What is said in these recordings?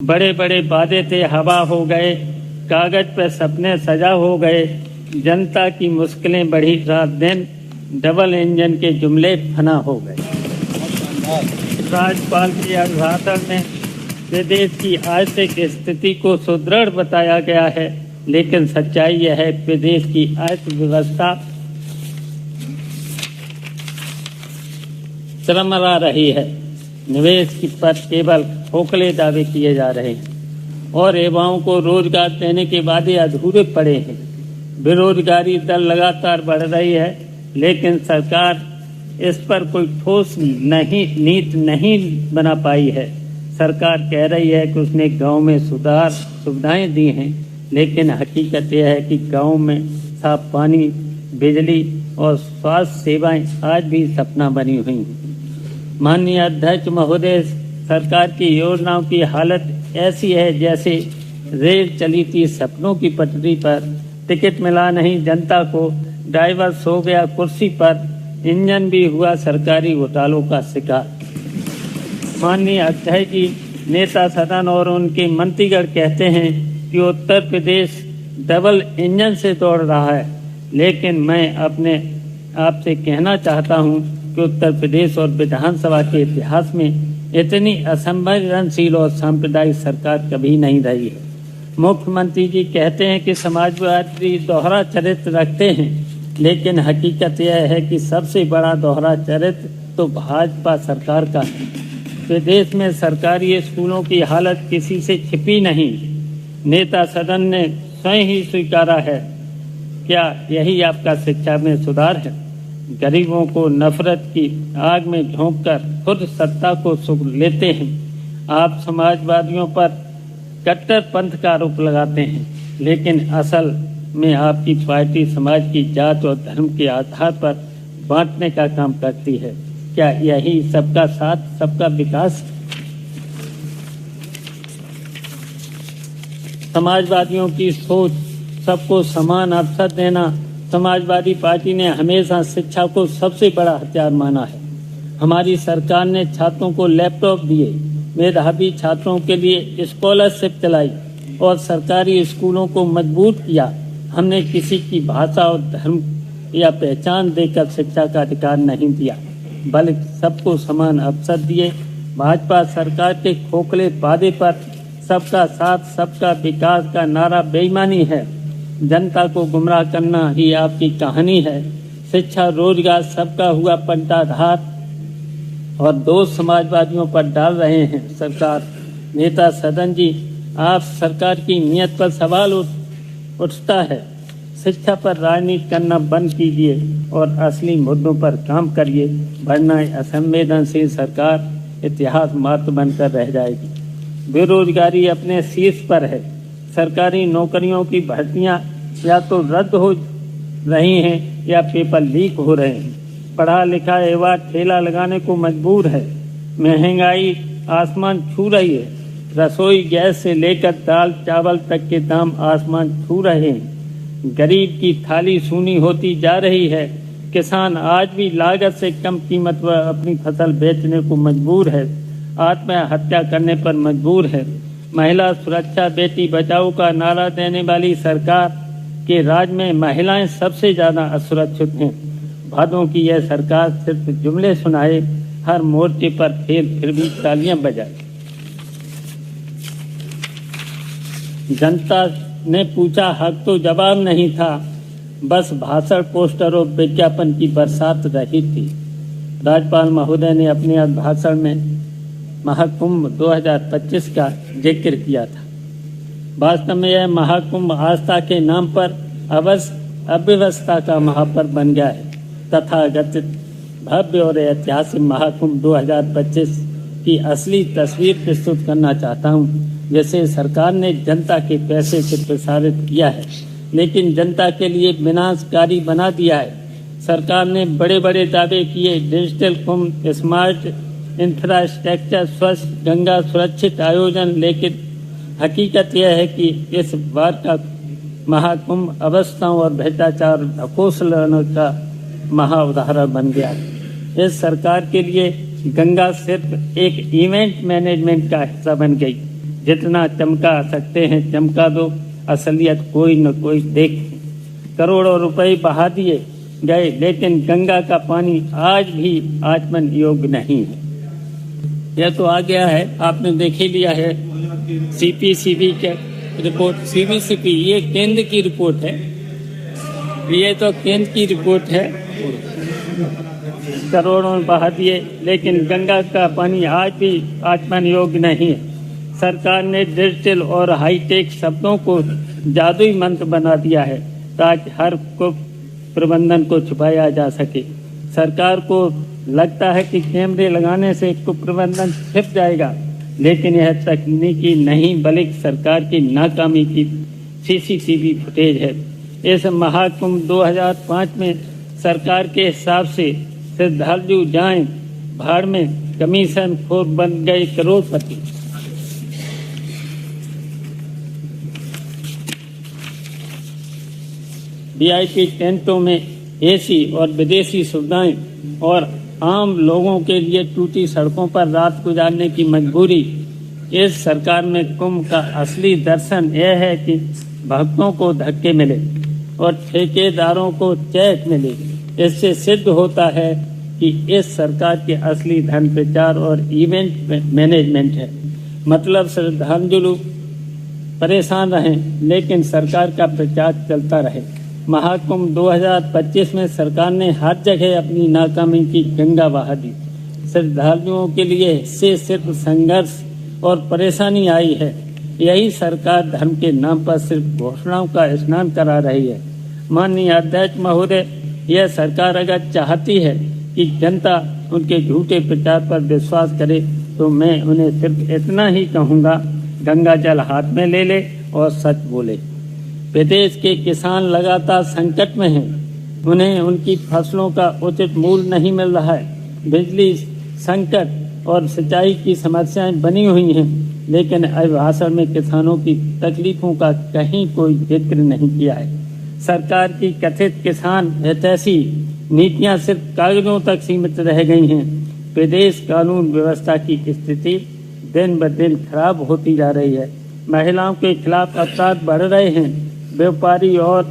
बड़े बड़े वादे थे हवा हो गए, कागज पे सपने सजा हो गए, जनता की मुश्किलें बढ़ी रात दिन, डबल इंजन के जुमले फना हो गए। राज्यपाल के अभिभाषण में प्रदेश की आर्थिक स्थिति को सुदृढ़ बताया गया है, लेकिन सच्चाई यह है प्रदेश की अर्थव्यवस्था चरमरा रही है। निवेश की पर केवल खोखले दावे किए जा रहे हैं और युवाओं को रोजगार देने के वादे अधूरे पड़े हैं। बेरोजगारी दर लगातार बढ़ रही है, लेकिन सरकार इस पर कोई ठोस नीति नहीं बना पाई है। सरकार कह रही है कि उसने गांव में सुविधाएं दी हैं, लेकिन हकीकत यह है कि गांव में साफ पानी, बिजली और स्वास्थ्य सेवाएं आज भी सपना बनी हुई हैं। माननीय अध्यक्ष महोदय, सरकार की योजनाओं की हालत ऐसी है जैसे रेल चली थी सपनों की पटरी पर, टिकट मिला नहीं जनता को, ड्राइवर सो गया कुर्सी पर, इंजन भी हुआ सरकारी घोटालों का शिकार। माननीय अध्यक्ष जी, नेता सदन और उनके मंत्रीगण कहते हैं कि उत्तर प्रदेश डबल इंजन से दौड़ रहा है, लेकिन मैं अपने आपसे कहना चाहता हूं कि उत्तर प्रदेश और विधानसभा के इतिहास में इतनी असंवेदनशील और सांप्रदायिक सरकार कभी नहीं रही है। मुख्यमंत्री जी कहते हैं कि समाजवादी दोहरा चरित्र रखते हैं, लेकिन हकीकत यह है कि सबसे बड़ा दोहरा चरित्र तो भाजपा सरकार का है। प्रदेश में सरकारी स्कूलों की हालत किसी से छिपी नहीं। नेता सदन ने स्वयं ही स्वीकारा है। क्या यही आपका शिक्षा में सुधार है? गरीबों को नफरत की आग में झोंककर खुद सत्ता को सुख लेते हैं। आप समाजवादियों पर कट्टरपंथ का आरोप लगाते हैं, लेकिन असल में आपकी पार्टी समाज की जात और धर्म के आधार पर बांटने का काम करती है। क्या यही सबका साथ सबका विकास? समाजवादियों की सोच सबको समान अवसर देना। समाजवादी पार्टी ने हमेशा शिक्षा को सबसे बड़ा हथियार माना है। हमारी सरकार ने छात्रों को लैपटॉप दिए, मेधावी छात्रों के लिए स्कॉलरशिप चलाई और सरकारी स्कूलों को मजबूत किया। हमने किसी की भाषा और धर्म या पहचान देकर शिक्षा का अधिकार नहीं दिया, बल्कि सबको समान अवसर दिए। भाजपा सरकार के खोखले वादे पर सबका साथ सबका विकास का नारा बेईमानी है। जनता को गुमराह करना ही आपकी कहानी है। शिक्षा रोजगार सबका हुआ पंटाधार और दोष समाजवादियों पर डाल रहे हैं सरकार। नेता सदन जी, आप सरकार की नीयत पर सवाल उठता है। शिक्षा पर राजनीति करना बंद कीजिए और असली मुद्दों पर काम करिए, वरना असंवेदनशील सरकार इतिहास मात्र बनकर रह जाएगी। बेरोजगारी अपने शीर्ष पर है। सरकारी नौकरियों की भर्तियां या तो रद्द हो रही हैं या पेपर लीक हो रहे हैं। पढ़ा लिखा युवा ठेला लगाने को मजबूर है। महंगाई आसमान छू रही है। रसोई गैस से लेकर दाल चावल तक के दाम आसमान छू रहे हैं। गरीब की थाली सूनी होती जा रही है। किसान आज भी लागत से कम कीमत पर अपनी फसल बेचने को मजबूर है। आत्महत्या करने पर मजबूर है। महिला सुरक्षा, बेटी बचाओ का नारा देने वाली सरकार के राज में महिलाएं सबसे ज्यादा असुरक्षित हैं। वादों की यह सरकार सिर्फ जुमले सुनाए, हर मोर्चे पर फिर भी तालियां बजाए। जनता ने पूछा, हक तो जवाब नहीं था, बस भाषण, पोस्टर और विज्ञापन की बरसात रही थी। राज्यपाल महोदय ने अपने भाषण में महाकुंभ 2025 का जिक्र किया था। वास्तव में यह महाकुंभ आस्था के नाम पर अव्यवस्था का महापर्व बन गया है। तथाकथित भव्य और ऐतिहासिक महाकुंभ 2025 की असली तस्वीर प्रस्तुत करना चाहता हूँ, जिसे सरकार ने जनता के पैसे से प्रसारित किया है, लेकिन जनता के लिए विनाशकारी बना दिया है। सरकार ने बड़े बड़े दावे किए, डिजिटल कुंभ, स्मार्ट इंफ्रास्ट्रक्चर, स्वच्छ गंगा, सुरक्षित आयोजन, लेकिन हकीकत यह है कि इस बार का महाकुंभ अवस्थाओं और भ्रष्टाचार ढकोसलाने का महा उदाहरण बन गया। इस सरकार के लिए गंगा सिर्फ एक इवेंट मैनेजमेंट का हिस्सा बन गई। जितना चमका सकते हैं चमका दो, असलियत कोई न कोई देख। करोड़ों रुपए बहा दिए गए, लेकिन गंगा का पानी आज भी आचमन योग्य नहीं है। यह तो आ गया है, आपने देख ही लिया है CPCB के रिपोर्ट। CPCB ये केंद्र की रिपोर्ट है, ये तो केंद्र की रिपोर्ट है। करोड़ों बहा दिए, लेकिन गंगा का पानी आज भी आचमन योग्य नहीं है। सरकार ने डिजिटल और हाईटेक शब्दों को जादुई मंत्र बना दिया है ताकि हर को प्रबंधन को छुपाया जा सके। सरकार को लगता है कि कैमरे लगाने से कुप्रबंधन छिप जाएगा, लेकिन यह तकनीकी नहीं बल्कि सरकार की नाकामी की CCTV फुटेज है। इस महाकुंभ 2005 में सरकार के हिसाब से श्रद्धालु जाएं भाड़ में, कमीशन खोर बन गए करोड़पति। VIP टेंटों में AC और विदेशी सुविधाएं और आम लोगों के लिए टूटी सड़कों पर रात गुजारने की मजबूरी। इस सरकार में कुंभ का असली दर्शन यह है कि भक्तों को धक्के मिले और ठेकेदारों को चेक मिले। इससे सिद्ध होता है कि इस सरकार के असली धन प्रचार और इवेंट मैनेजमेंट है। मतलब श्रद्धालु परेशान रहें, लेकिन सरकार का प्रचार चलता रहे। महाकुंभ 2025 में सरकार ने हर जगह अपनी नाकामी की गंगा बहा दी। श्रद्धालुओं के लिए इससे सिर्फ संघर्ष और परेशानी आई है। यही सरकार धर्म के नाम पर सिर्फ घोषणाओं का स्नान करा रही है। माननीय अध्यक्ष महोदय, यह सरकार अगर चाहती है कि जनता उनके झूठे प्रचार पर विश्वास करे, तो मैं उन्हें सिर्फ इतना ही कहूँगा, गंगा जल हाथ में ले ले और सच बोले। प्रदेश के किसान लगातार संकट में हैं। उन्हें उनकी फसलों का उचित मूल्य नहीं मिल रहा है। बिजली संकट और सिंचाई की समस्याएं बनी हुई हैं, लेकिन अभिभाषण में किसानों की तकलीफों का कहीं कोई जिक्र नहीं किया है। सरकार की कथित किसान हितैषी नीतियां सिर्फ कागजों तक सीमित रह गई हैं। प्रदेश कानून व्यवस्था की स्थिति दिन ब दिन खराब होती जा रही है। महिलाओं के खिलाफ अपराध बढ़ रहे हैं। व्यापारी और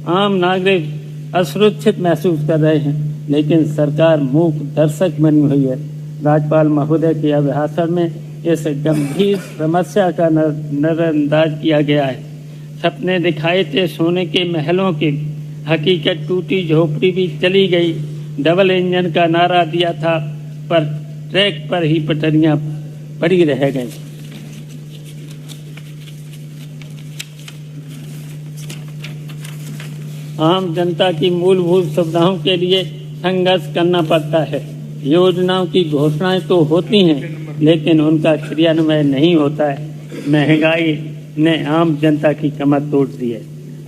आम नागरिक असुरक्षित महसूस कर रहे हैं, लेकिन सरकार मूक दर्शक बनी हुई है। राज्यपाल महोदय के अभिभाषण में इस गंभीर समस्या का नजरअंदाज किया गया है। सपने दिखाए थे सोने के महलों के, हकीकत टूटी झोपड़ी भी चली गई। डबल इंजन का नारा दिया था, पर ट्रैक पर ही पटरियां पड़ी रह गई। आम जनता की मूलभूत सुविधाओं के लिए संघर्ष करना पड़ता है। योजनाओं की घोषणाएं तो होती हैं, लेकिन उनका क्रियान्वयन नहीं होता है। महंगाई ने आम जनता की कमर तोड़ दी है।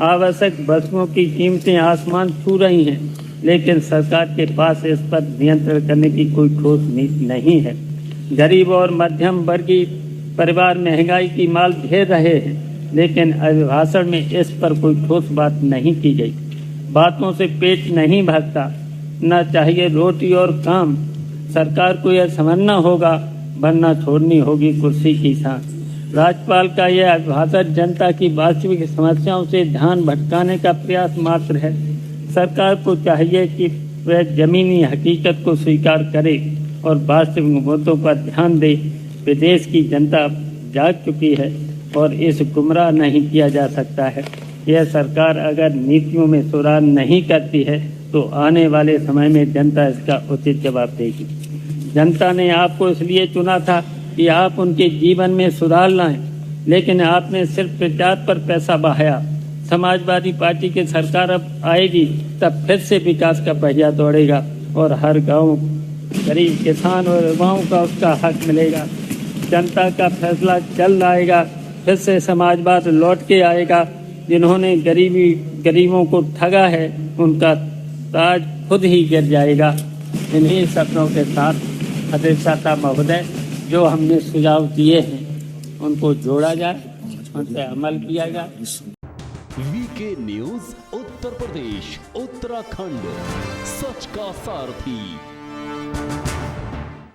आवश्यक वस्तुओं की कीमतें आसमान छू रही हैं, लेकिन सरकार के पास इस पर नियंत्रण करने की कोई ठोस नीति नहीं है। गरीब और मध्यम वर्गीय परिवार महंगाई की मार झेल रहे हैं, लेकिन अभिभाषण में इस पर कोई ठोस बात नहीं की गई। बातों से पेट नहीं भरता, न चाहिए रोटी और काम। सरकार को यह समझना होगा, वरना छोड़नी होगी कुर्सी की सांस। राज्यपाल का यह अभिभाषण जनता की वास्तविक समस्याओं से ध्यान भटकाने का प्रयास मात्र है। सरकार को चाहिए कि वह जमीनी हकीकत को स्वीकार करे और वास्तविक मुद्दों पर ध्यान दे। प्रदेश की जनता जाग चुकी है और इस गुमराह नहीं किया जा सकता है। यह सरकार अगर नीतियों में सुधार नहीं करती है, तो आने वाले समय में जनता इसका उचित जवाब देगी। जनता ने आपको इसलिए चुना था कि आप उनके जीवन में सुधार लाएं, लेकिन आपने सिर्फ प्रचार पर पैसा बहाया। समाजवादी पार्टी की सरकार अब आएगी, तब फिर से विकास का पहिया दौड़ेगा और हर गांव, गरीब किसान और युवाओं का उसका हक मिलेगा। जनता का फैसला जल्द आएगा। फिर से समाजवाद लौट के आएगा। जिन्होंने गरीबों को ठगा है, उनका ताज खुद ही गिर जाएगा। इन्हीं सपनों के साथ अधिष्ठाता महोदय जो हमने सुझाव दिए हैं, उनको जोड़ा जाए, उन पर अमल किया जाए। वीके न्यूज उत्तर प्रदेश, उत्तराखंड, सच का सारथी।